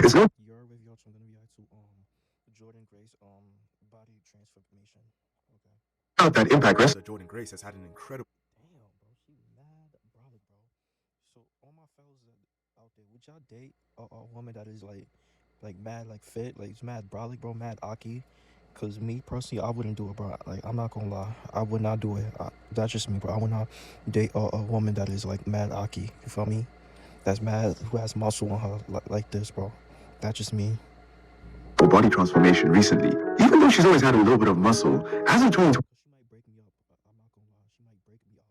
It's no Your WavyOcho, I'm gonna react to Jordynne Grace body transformation. Okay. doubt that Impact Wrestling. Jordynne Grace has had an incredible. Damn, bro, she mad brolic, bro. So all my fellas out there, would y'all date a woman that is like mad, like fit, like it's mad brolic, bro, mad aki? Cause me personally, I wouldn't do it, bro. Like I'm not gonna lie, I would not do it. That's just me, bro. I would not date a woman that is like mad aki. You feel me? That's mad, who has muscle on her like this, bro. That's just me. Body transformation recently. Even though she's always had a little bit of muscle, as of Cause she might break me up. I'm not gonna lie, she might break me up.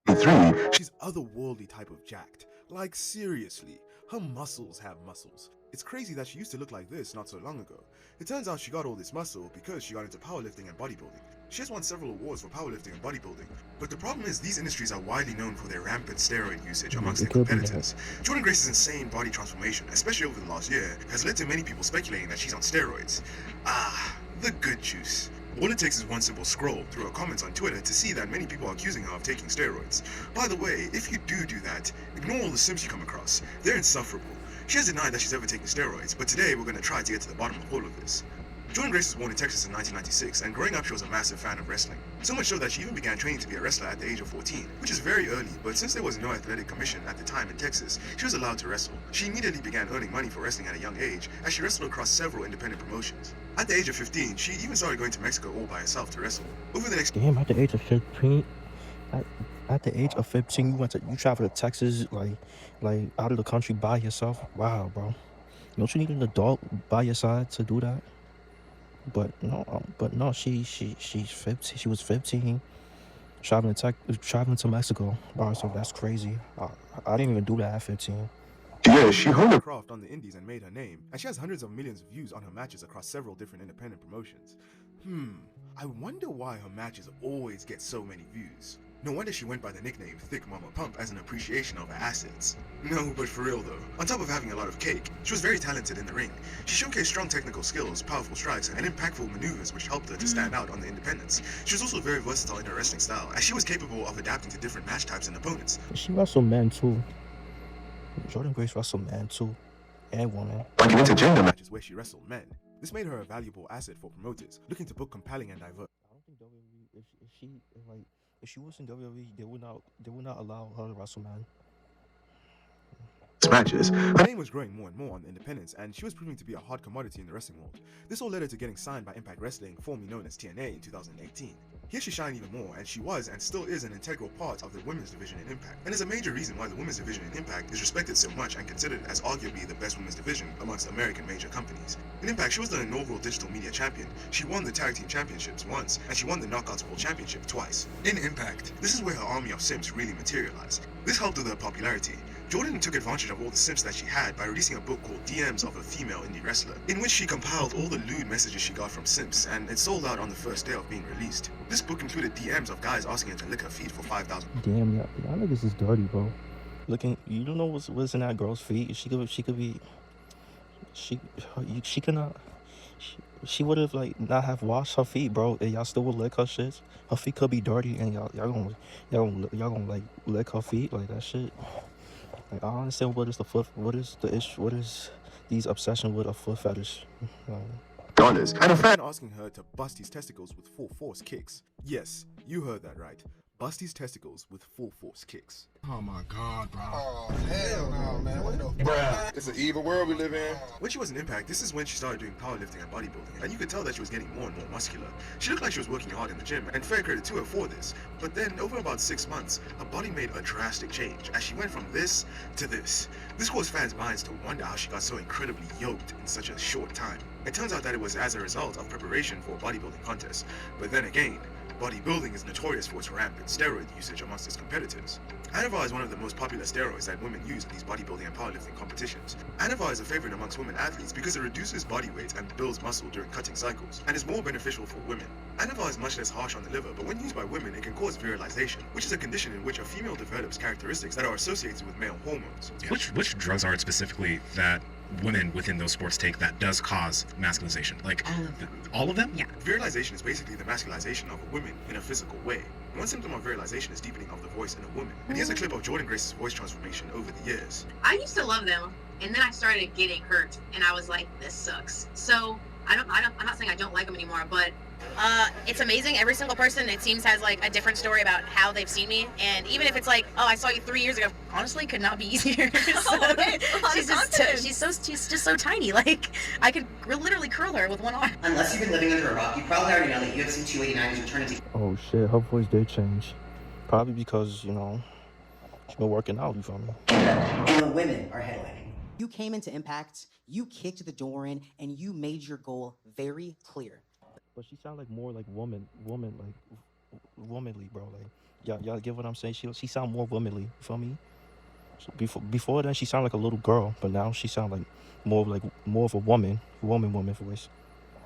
I ain't gonna hold you. 2023, She's otherworldly type of jacked. Like seriously, her muscles have muscles. It's crazy that she used to look like this not so long ago. It turns out she got all this muscle because she got into powerlifting and bodybuilding. She has won several awards for powerlifting and bodybuilding, but the problem is these industries are widely known for their rampant steroid usage amongst It their could be that. competitors. Jordynne Grace's insane body transformation, especially over the last year, has led to many people speculating that she's on steroids. Ah, the good juice. All it takes is one simple scroll through her comments on Twitter to see that many people are accusing her of taking steroids. By the way, if you do that, ignore all the simps you come across. They're insufferable. She has denied that she's ever taken steroids, but today we're going to try to get to the bottom of all of this. Jordynne Grace was born in Texas in 1996, and growing up she was a massive fan of wrestling. So much so that she even began training to be a wrestler at the age of 14, which is very early, but since there was no athletic commission at the time in Texas, she was allowed to wrestle. She immediately began earning money for wrestling at a young age, as she wrestled across several independent promotions. At the age of 15, she even started going to Mexico all by herself to wrestle. Over the next Damn, at the age of 15, at the age of 15, you traveled to Texas, like out of the country by yourself. Wow, bro. Don't you need an adult by your side to do that? But no, she's 15. She was 15, traveling to Mexico by herself. That's crazy. I didn't even do that at 15. yeah, she honed her craft on the indies and made her name, and she has hundreds of millions of views on her matches across several different independent promotions. I wonder why her matches always get so many views. No wonder she went by the nickname Thick Mama Pump as an appreciation of her assets. No, but for real though, on top of having a lot of cake, she was very talented in the ring. She showcased strong technical skills, powerful strikes, and impactful maneuvers which helped her to stand out on the independents. She was also very versatile in her wrestling style, as she was capable of adapting to different match types and opponents. She wrestled men too. Jordynne Grace wrestled men too, and women. like an intergender match. Matches where she wrestled men. This made her a valuable asset for promoters looking to book compelling and diverse. I don't think WWE, if she was in WWE, they would not allow her to wrestle men. Matches. Her name was growing more and more on the independents, and she was proving to be a hot commodity in the wrestling world. This all led her to getting signed by Impact Wrestling, formerly known as TNA, in 2018. Here she shined even more, and she was and still is an integral part of the women's division in Impact, and is a major reason why the women's division in Impact is respected so much and considered as arguably the best women's division amongst American major companies. In Impact, she was the inaugural digital media champion, she won the tag team championships once, and she won the Knockouts World Championship twice. In Impact, this is where her army of simps really materialized. This helped with her popularity. Jordynne took advantage of all the simps that she had by releasing a book called DMs of a Female Indie Wrestler, in which she compiled all the lewd messages she got from simps, and it sold out on the first day of being released. This book included DMs of guys asking her to lick her feet for $5,000. Damn, y'all niggas is dirty, bro. Looking, you don't know what's in that girl's feet. She could be, she cannot. She would have like not have washed her feet, bro, and y'all still would lick her shit. Her feet could be dirty, and y'all gonna like lick her feet like that shit. Like I don't understand what is the issue, what is these obsession with a foot fetish. Dollars. And a fan And asking her to bust his testicles with full force kicks. Yes, you heard that right. Bust his testicles with full force kicks. Oh my God, bro. Oh, hell no, man. What the fuck? It's an evil world we live in. When she was in Impact, this is when she started doing powerlifting and bodybuilding, and you could tell that she was getting more and more muscular. She looked like she was working hard in the gym, and fair credit to her for this. But then, over about 6 months, her body made a drastic change, as she went from this to this. This caused fans' minds to wonder how she got so incredibly yoked in such a short time. It turns out that it was as a result of preparation for a bodybuilding contest. But then again, bodybuilding is notorious for its rampant steroid usage amongst its competitors. Anavar is one of the most popular steroids that women use in these bodybuilding and powerlifting competitions. Anavar is a favorite amongst women athletes because it reduces body weight and builds muscle during cutting cycles, and is more beneficial for women. Anavar is much less harsh on the liver, but when used by women, it can cause virilization, which is a condition in which a female develops characteristics that are associated with male hormones. Which drugs are it specifically that women within those sports take that does cause masculinization? Like All of them. all of them? Yeah. Virilization is basically the masculization of a woman in a physical way. One symptom of virilization is deepening of the voice in a woman. And here's a clip of Jordynne Grace's voice transformation over the years. I used to love them. And then I started getting hurt, and I was like, this sucks. So I'm not saying I don't like them anymore, but it's amazing. Every single person, it seems, has like a different story about how they've seen me. And even if it's like, oh, I saw you 3 years ago, honestly, could not be easier. She's just so tiny. Like, I could literally curl her with one arm. Unless you've been living under a rock, you probably already know that UFC 289 is returning to... Oh shit, her voice did change. Probably because, you know, she's been working out, you feel me? And the women are headlining. You came into Impact, you kicked the door in, and you made your goal very clear. But she sound like more like womanly, bro. Like, y'all get what I'm saying? She sound more womanly, you feel me? So before then, she sound like a little girl, but now she sound like more of a woman voice.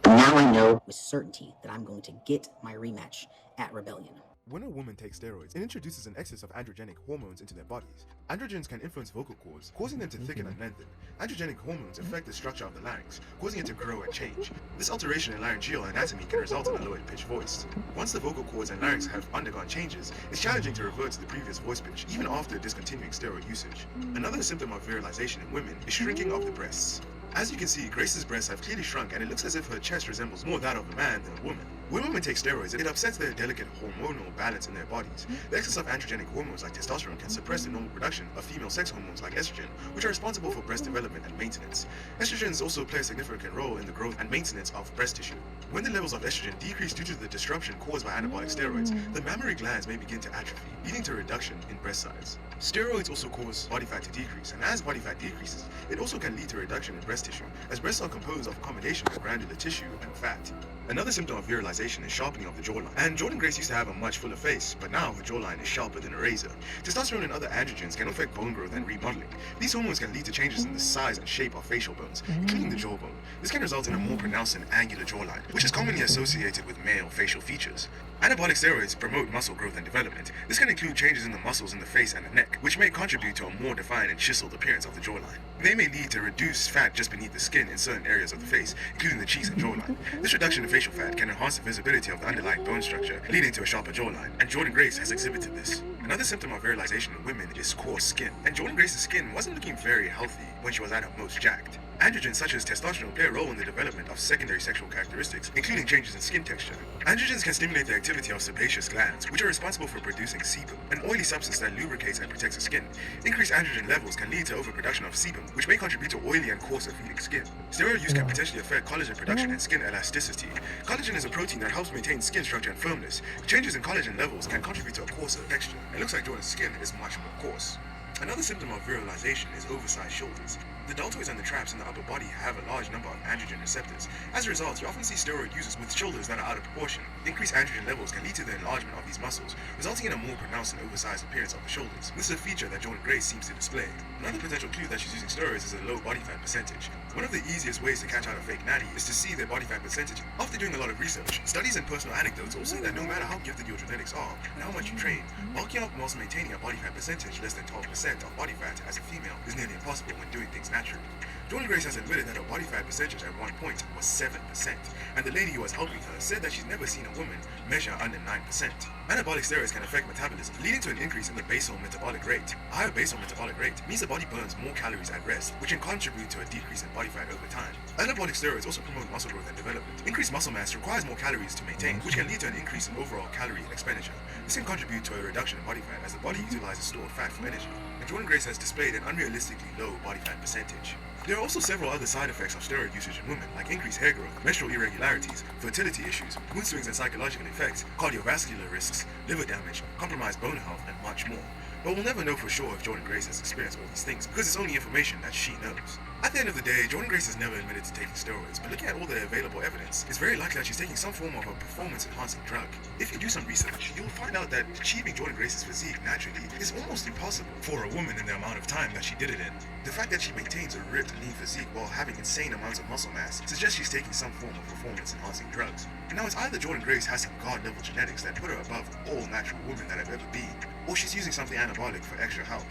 Now I know with certainty that I'm going to get my rematch at Rebellion. When a woman takes steroids, it introduces an excess of androgenic hormones into their bodies. Androgens can influence vocal cords, causing them to thicken and lengthen. Androgenic hormones affect the structure of the larynx, causing it to grow and change. This alteration in laryngeal anatomy can result in a lowered pitch voice. Once the vocal cords and larynx have undergone changes, it's challenging to revert to the previous voice pitch, even after discontinuing steroid usage. Another symptom of virilization in women is shrinking of the breasts. As you can see, Grace's breasts have clearly shrunk, and it looks as if her chest resembles more that of a man than a woman. When women take steroids, it upsets their delicate hormonal balance in their bodies. The excess of androgenic hormones like testosterone can suppress the normal production of female sex hormones like estrogen, which are responsible for breast development and maintenance. Estrogens also play a significant role in the growth and maintenance of breast tissue. When the levels of estrogen decrease due to the disruption caused by anabolic steroids, the mammary glands may begin to atrophy, leading to a reduction in breast size. Steroids also cause body fat to decrease, and as body fat decreases, it also can lead to a reduction in breast tissue, as breasts are composed of a combination of granular tissue and fat. Another symptom of virilization is sharpening of the jawline. And Jordynne Grace used to have a much fuller face, but now her jawline is sharper than a razor. Testosterone and other androgens can affect bone growth and remodeling. These hormones can lead to changes in the size and shape of facial bones, including the jawbone. This can result in a more pronounced and angular jawline, which is commonly associated with male facial features. Anabolic steroids promote muscle growth and development. This can include changes in the muscles in the face and the neck, which may contribute to a more defined and chiseled appearance of the jawline. They may lead to reduced fat just beneath the skin in certain areas of the face, including the cheeks and jawline. This reduction in facial fat can enhance the visibility of the underlying bone structure, leading to a sharper jawline, and Jordynne Grace has exhibited this. Another symptom of virilization in women is coarse skin, and Jordynne Grace's skin wasn't looking very healthy when she was at her most jacked. Androgens such as testosterone play a role in the development of secondary sexual characteristics, including changes in skin texture. Androgens can stimulate the activity of sebaceous glands, which are responsible for producing sebum, an oily substance that lubricates and protects the skin. Increased androgen levels can lead to overproduction of sebum, which may contribute to oily and coarser feeling skin. Steroid use can potentially affect collagen production and skin elasticity. Collagen is a protein that helps maintain skin structure and firmness. Changes in collagen levels can contribute to a coarser texture. It looks like Jordynne's skin is much more coarse. Another symptom of virilization is oversized shoulders. The deltoids and the traps in the upper body have a large number of androgen receptors. As a result, you often see steroid users with shoulders that are out of proportion. Increased androgen levels can lead to the enlargement of these muscles, resulting in a more pronounced and oversized appearance of the shoulders. This is a feature that Jordynne Grace seems to display. Another potential clue that she's using steroids is a low body fat percentage. One of the easiest ways to catch out a fake natty is to see their body fat percentage. After doing a lot of research, studies and personal anecdotes all say that no matter how gifted your genetics are and how much you train, bulking up whilst maintaining a body fat percentage less than 12% of body fat as a female is nearly impossible when doing things naturally. Jordynne Grace has admitted that her body fat percentage at one point was 7%, and the lady who was helping her said that she's never seen a woman measure under 9%. Anabolic steroids can affect metabolism, leading to an increase in the basal metabolic rate. A higher basal metabolic rate means the body burns more calories at rest, which can contribute to a decrease in body fat over time. Anabolic steroids also promote muscle growth and development. Increased muscle mass requires more calories to maintain, which can lead to an increase in overall calorie expenditure. This can contribute to a reduction in body fat as the body utilizes stored fat for energy. And Jordynne Grace has displayed an unrealistically low body fat percentage. There are also several other side effects of steroid usage in women, like increased hair growth, menstrual irregularities, fertility issues, mood swings and psychological effects, cardiovascular risks, liver damage, compromised bone health, and much more. But we'll never know for sure if Jordynne Grace has experienced all these things, because it's only information that she knows. At the end of the day, Jordynne Grace has never admitted to taking steroids, but looking at all the available evidence, it's very likely that she's taking some form of a performance-enhancing drug. If you do some research, you'll find out that achieving Jordynne Grace's physique naturally is almost impossible for a woman in the amount of time that she did it in. The fact that she maintains a ripped, lean physique while having insane amounts of muscle mass suggests she's taking some form of performance-enhancing drugs. And now it's either Jordynne Grace has some god-level genetics that put her above all natural women that have ever been, or she's using something anabolic for extra help.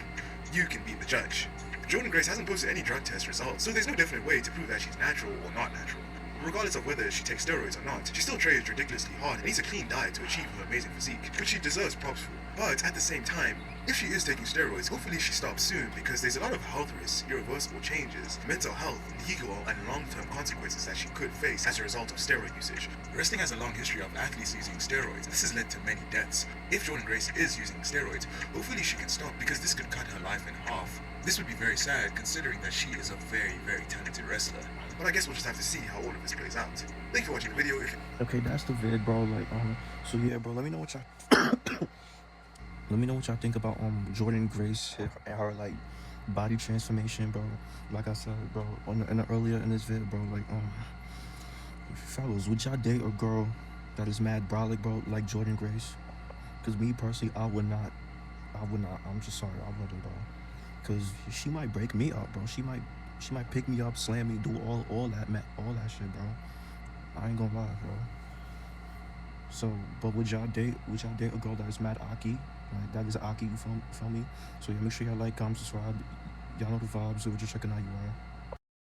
You can be the judge. Jordynne Grace hasn't posted any drug test results, so there's no definite way to prove that she's natural or not natural. Regardless of whether she takes steroids or not, she still trains ridiculously hard and eats a clean diet to achieve her amazing physique, which she deserves props for. But at the same time, If she is taking steroids, hopefully she stops soon, because there's a lot of health risks, irreversible changes, mental health, legal and long-term consequences that she could face as a result of steroid usage. Wrestling has a long history of athletes using steroids. This has led to many deaths. If Jordynne Grace is using steroids, hopefully she can stop, because this could cut her life in half. This would be very sad, considering that she is a very, very talented wrestler. But I guess we'll just have to see how all of this plays out. Thank you for watching the video. Okay, that's the vid, bro. Like, so yeah, bro. Let me know what y'all. Let me know what y'all think about Jordynne Grace and her like body transformation, bro. Like I said, bro, earlier in this vid, bro. Like, fellas, would y'all date a girl that is mad brolic, bro, like Jordynne Grace? Cause me personally, I would not. I'm just sorry, I wouldn't, bro. Cause she might break me up, bro. She might pick me up, slam me, do all that shit, bro. I ain't gonna lie, bro. So, but would y'all date a girl that is mad Aki? Like, that is Aki, you feel me? So yeah, make sure y'all like, comment, subscribe. Y'all know the vibes, so we're just checking out you are.